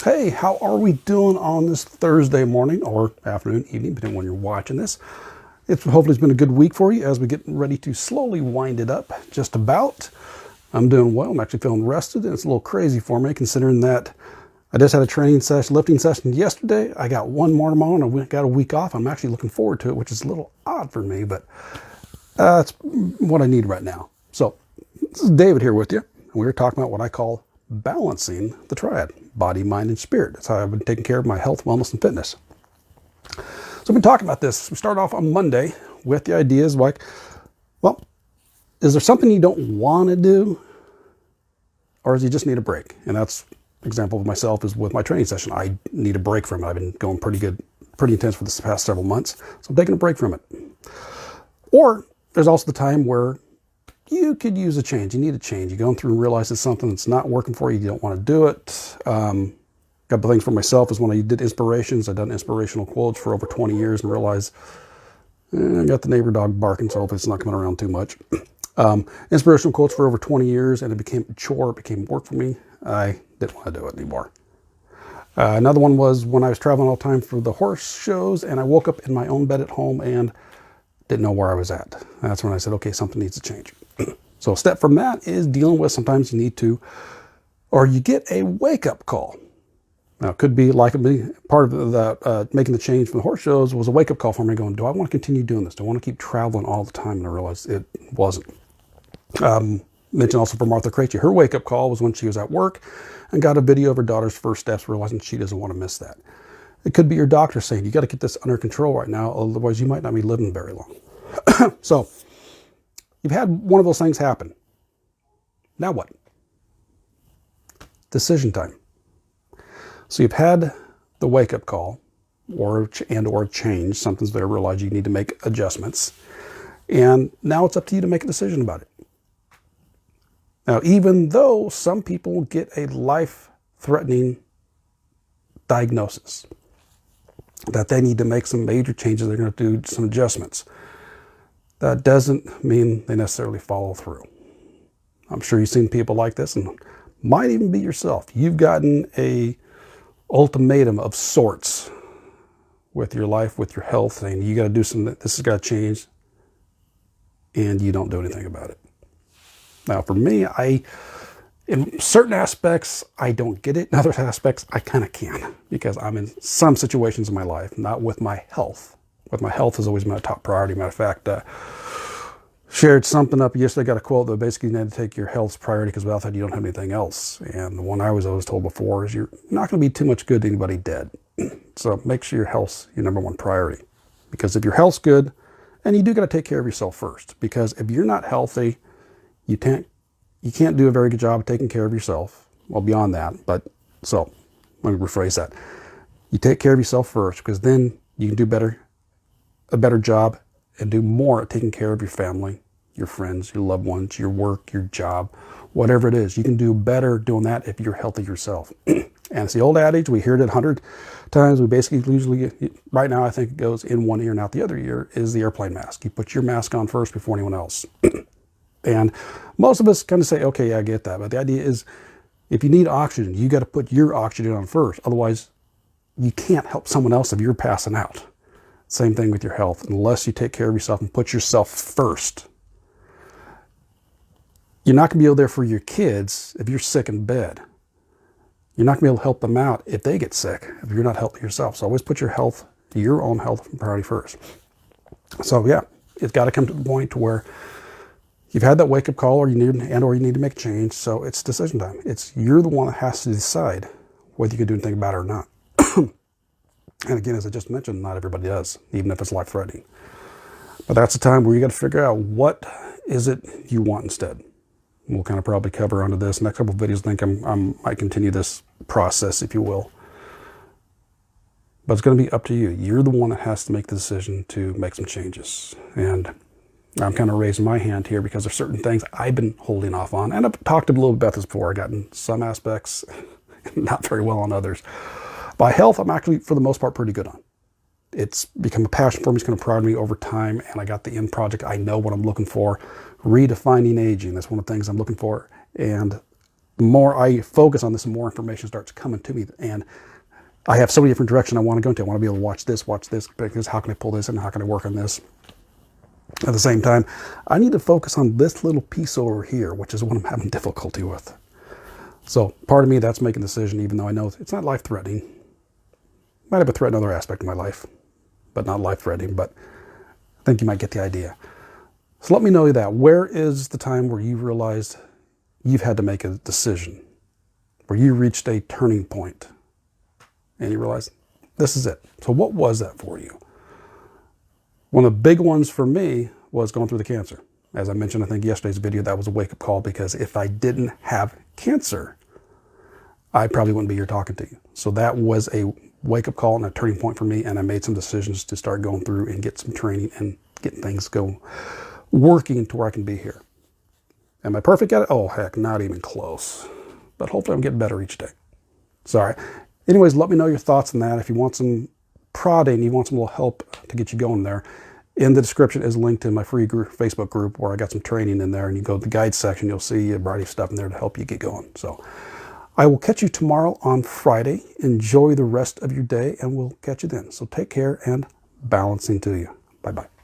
Hey, how are we doing on this Thursday morning or afternoon, evening, depending on when you're watching this? Hopefully it's been a good week for you as we get ready to slowly wind it up just about. I'm doing well. I'm actually feeling rested, and it's a little crazy for me considering that I just had a lifting session yesterday. I got one more tomorrow, and I got a week off. I'm actually looking forward to it, which is a little odd for me, but that's what I need right now. So this is David here with you, and we're talking about what I call balancing the triad, body, mind, and spirit. That's how I've been taking care of my health, wellness, and fitness. So I've been talking about this. We started off on Monday with the ideas like, well, is there something you don't want to do, or does you just need a break? And that's example of myself is with my training session. I need a break from it. I've been going pretty intense for the past several months, so I'm taking a break from it. Or there's also the time where you could use a change. You need a change. You're going through and realize it's something that's not working for you. You don't want to do it. A couple things for myself is when I did inspirations. I've done inspirational quotes for over 20 years and realized I got the neighbor dog barking, so hopefully it's not coming around too much. Inspirational quotes for over 20 years, and it became a chore. It became work for me. I didn't want to do it anymore. Another one was when I was traveling all the time for the horse shows, and I woke up in my own bed at home and didn't know where I was at. That's when I said, okay, something needs to change. So a step from that is dealing with sometimes you need to, or you get a wake-up call. Now, it could be like part of the making the change from the horse shows was a wake-up call for me going, do I want to continue doing this? Do I want to keep traveling all the time? And I realized it wasn't. Mentioned also for Martha Krejci, her wake-up call was when she was at work and got a video of her daughter's first steps, realizing she doesn't want to miss that. It could be your doctor saying, you got to get this under control right now, otherwise you might not be living very long. So you've had one of those things happen. Now what? Decision time. So you've had the wake-up call or change. Something's there, realize you need to make adjustments. And now it's up to you to make a decision about it. Now, even though some people get a life-threatening diagnosis, that they need to make some major changes, they're going to do some adjustments, that doesn't mean they necessarily follow through. I'm sure you've seen people like this, and might even be yourself. You've gotten a ultimatum of sorts with your life, with your health, saying you got to do something, this has got to change, and you don't do anything about it. Now, for me, in certain aspects, I don't get it. In other aspects, I kind of can, because I'm in some situations in my life, not with my health. With my health has always been a top priority. Matter of fact, shared something up yesterday, got a quote that basically you need to take your health's priority because without that you don't have anything else. And the one I was always told before is you're not going to be too much good to anybody dead. So make sure your health's your number one priority. Because if your health's good, and you do got to take care of yourself first. Because if you're not healthy, you can't do a very good job of taking care of yourself. Well, beyond that, but so let me rephrase that. You take care of yourself first, because then you can do a better job and do more at taking care of your family, your friends, your loved ones, your work, your job, whatever it is. You can do better doing that if you're healthy yourself. And it's the old adage, we hear it 100 times. We basically usually, right now I think it goes in one ear and out the other ear, is the airplane mask. You put your mask on first before anyone else. And most of us kind of say, okay, yeah, I get that. But the idea is, if you need oxygen, you got to put your oxygen on first. Otherwise, you can't help someone else if you're passing out. Same thing with your health. Unless you take care of yourself and put yourself first, you're not going to be able there for your kids if you're sick in bed. You're not going to be able to help them out if they get sick, if you're not healthy yourself. So always put your own health priority first. So yeah, it's got to come to the point to where you've had that wake-up call, or you need to make a change. So it's decision time. You're the one that has to decide whether you can do anything about it or not. And again, as I just mentioned, not everybody does, even if it's life-threatening. But that's the time where you got to figure out what is it you want instead. We'll kind of probably cover onto this next couple of videos. I think I might continue this process, if you will. But it's going to be up to you. You're the one that has to make the decision to make some changes. And I'm kind of raising my hand here because there's certain things I've been holding off on. And I've talked a little bit about this before. I've gotten some aspects, not very well on others. By health, I'm actually, for the most part, pretty good on. It's become a passion for me. It's going to pride me over time. And I got the end project. I know what I'm looking for. Redefining aging. That's one of the things I'm looking for. And The more I focus on this, the more information starts coming to me. And I have so many different directions I want to go into. I want to be able to watch this, because how can I pull this in? How can I work on this? At the same time, I need to focus on this little piece over here, which is what I'm having difficulty with. So part of me, that's making a decision, even though I know it's not life-threatening. Might have a threat in another aspect of my life, but not life-threatening. But I think you might get the idea. So let me know that. Where is the time where you realized you've had to make a decision, where you reached a turning point and you realized this is it? So what was that for you? One of the big ones for me was going through the cancer. As I mentioned, I think yesterday's video, that was a wake-up call, because if I didn't have cancer, I probably wouldn't be here talking to you. So that was a wake-up call and a turning point for me, and I made some decisions to start going through and get some training and getting things working to where I can be here. Am I perfect at it? Oh, heck, not even close. But hopefully I'm getting better each day. Sorry. Anyways, let me know your thoughts on that. If you want some prodding, you want some little help to get you going there, in the description is linked to my free Facebook group where I got some training in there, and you go to the guide section, you'll see a variety of stuff in there to help you get going. So I will catch you tomorrow on Friday. Enjoy the rest of your day, and we'll catch you then. So take care, and balancing to you. Bye-bye.